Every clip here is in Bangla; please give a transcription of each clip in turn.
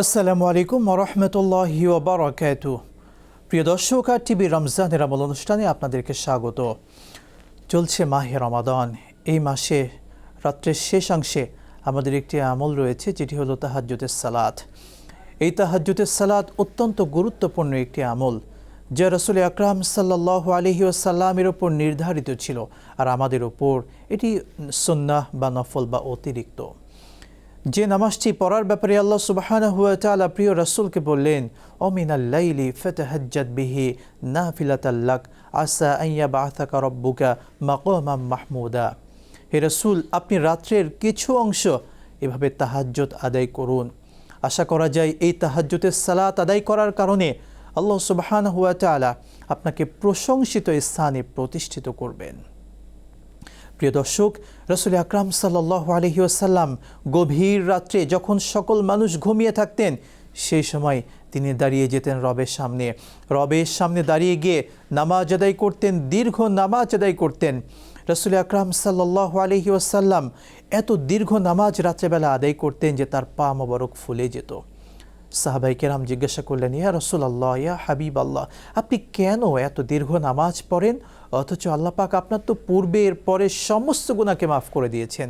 আসসালামু আলাইকুম ওয়া রাহমাতুল্লাহি ওয়া বারাকাতুহু। প্রিয় দর্শক, আর টিভি রমজানের আমল অনুষ্ঠানে আপনাদেরকে স্বাগত। চলছে মাহে রমাদান। এই মাসে রাত্রের শেষাংশে আমাদের একটি আমল রয়েছে, যেটি হলো তাহাজ্জুদের সালাত। এই তাহাজ্জুদের সালাত অত্যন্ত গুরুত্বপূর্ণ একটি আমল, যা রাসূল আকরাম সাল্লাল্লাহু আলাইহি ওয়াসাল্লামের ওপর নির্ধারিত ছিল, আর আমাদের ওপর এটি সুন্নাহ বা নফল বা অতিরিক্ত। যে নামাজটি পড়ার ব্যাপারে আল্লাহ সুবহানাহু ওয়া তাআলা প্রিয় রাসূলকে বললেন, ও মিনাল লাইলি ফাতাহাজ্জাদ বিহি নাফিলাতাল লাক আসা আন ইয়াবআসাকা রাব্বুকা মাকামান মাহমুদা। হে রাসূল, আপনি রাত্রের কিছু অংশ এভাবে তাহাজ্জুদ আদায় করুন। আশা করা যায় এই তাহাজ্জুদের সালাত আদায় করার কারণে আল্লাহ সুবহানাহু ওয়া তাআলা আপনাকে প্রশংসিত স্থানে প্রতিষ্ঠিত করবেন। প্রিয় দর্শক, রাসূল আকরাম সাল্লাল্লাহু আলাইহি ওয়াসাল্লাম গভীর রাত্রে যখন সকল মানুষ ঘুমিয়ে থাকতেন, সেই সময় তিনি দাঁড়িয়ে যেতেন রবের সামনে দাঁড়িয়ে গিয়ে নামাজ আদায় করতেন, দীর্ঘ নামাজ আদায় করতেন। রাসূল আকরাম সাল্লাল্লাহু আলাইহি ওয়াসাল্লাম এত দীর্ঘ নামাজ রাত্রেবেলা আদায় করতেন যে তার পা মোবারক ফুলে যেত। সাহাবায়ে কেরাম জিজ্ঞাসা করলেন, ইয়া রাসূলুল্লাহ, ইয়া হাবিবাল্লাহ, আপনি কেন এত দীর্ঘ নামাজ পড়েন, অথচ আল্লাহ পাক আপনার তো পূর্বের পরের সমস্ত গুনাহকে মাফ করে দিয়েছেন?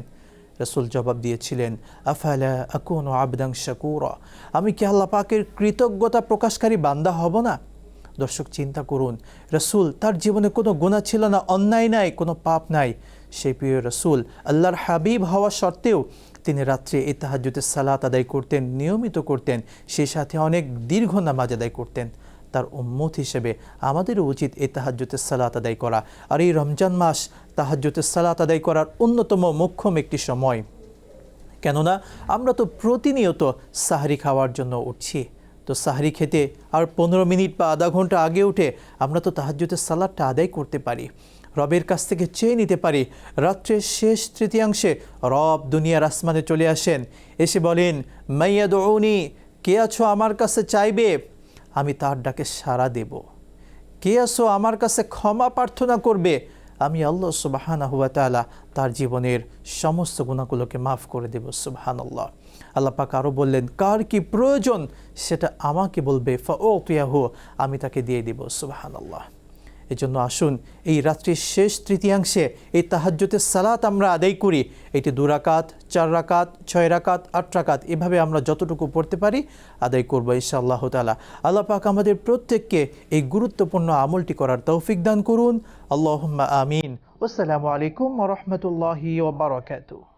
রাসূল জবাব দিয়েছিলেন, আফালা আকুনু আবদান শাকুরা, আমি কি আল্লাহ পাকের কৃতজ্ঞতা প্রকাশকারী বান্দা হব না? দর্শক, চিন্তা করুন, রাসূল তার জীবনে কোনো গুনাহ ছিল না, অন্যায় নাই, কোনো পাপ নাই। সেই প্রিয় রাসূল আল্লাহর হাবিব হওয়া সত্ত্বেও তিনি রাত্রে এই তাহাজ্জুদের সালাত আদায় করতেন, নিয়মিত করতেন, সেই সাথে অনেক দীর্ঘ নামাজ আদায় করতেন। তার উম্মত হিসেবে আমাদেরও উচিত এই তাহাজ্জুদের সালাত আদায় করা। আর এই রমজান মাস তাহাজ্জুদের সালাত আদায় করার অন্যতম মোক্ষম একটি সময়, কেননা আমরা তো প্রতিনিয়ত সাহরি খাওয়ার জন্য উঠছি। তো সাহরি খেতে আর 15 মিনিট বা আধা ঘন্টা আগে উঠে আমরা তো তাহাজ্জুদের সালাতটা আদায় করতে পারি, রবের কাছ থেকে চেয়ে নিতে পারি। রাত্রের শেষ তৃতীয়াংশে রব দুনিয়ার আসমানে চলে আসেন, এসে বলেন, মাইয়াদউনি, কে আছো আমার কাছে চাইবে, আমি তার ডাকে সাড়া দেব। কে আছো আমার কাছে ক্ষমা প্রার্থনা করবে, আমি আল্লাহ সুবহানাহু ওয়া তাআলা তার জীবনের সমস্ত গুনাহগুলোকে মাফ করে দেব। সুবহানাল্লাহ। আল্লাহ পাক আরও বললেন, কার কি প্রয়োজন সেটা আমাকে বলবে, ফাউতিয়াহু, আমি তাকে দিয়ে দেব। সুবহানাল্লাহ। এজন্য আসুন এই রাত্রির শেষ তৃতীয়াংশে এই তাহাজ্জুদের সালাত আমরা আদায় করি। এটি 2 রাকাত, 4 রাকাত, 6 রাকাত, 8 রাকাত, এভাবে আমরা যতটুকু পড়তে পারি আদায় করব ইনশাআল্লাহ তাআলা। আল্লাহ পাক আমাদের প্রত্যেককে এই গুরুত্বপূর্ণ আমলটি করার তৌফিক দান করুন। আল্লাহুম্মা আমিন। আসসালামু আলাইকুম ওয়া রাহমাতুল্লাহি ওয়া বারাকাতুহু।